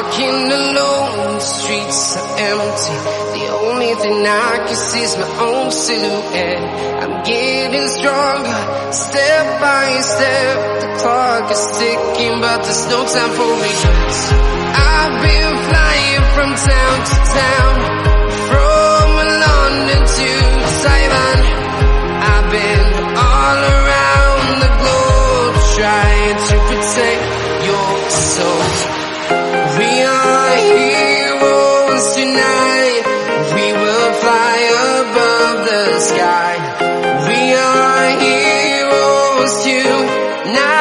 walking alone, the streets are empty. The only thing I can see is my own silhouette. I'm getting stronger, step by step. The clock is ticking, but there's no time for me. I've been flying from town to town, from London to Taiwan. I've been all around the globe, trying to protect your soul. We are heroes tonight. We will fly above the sky. We are heroes tonight.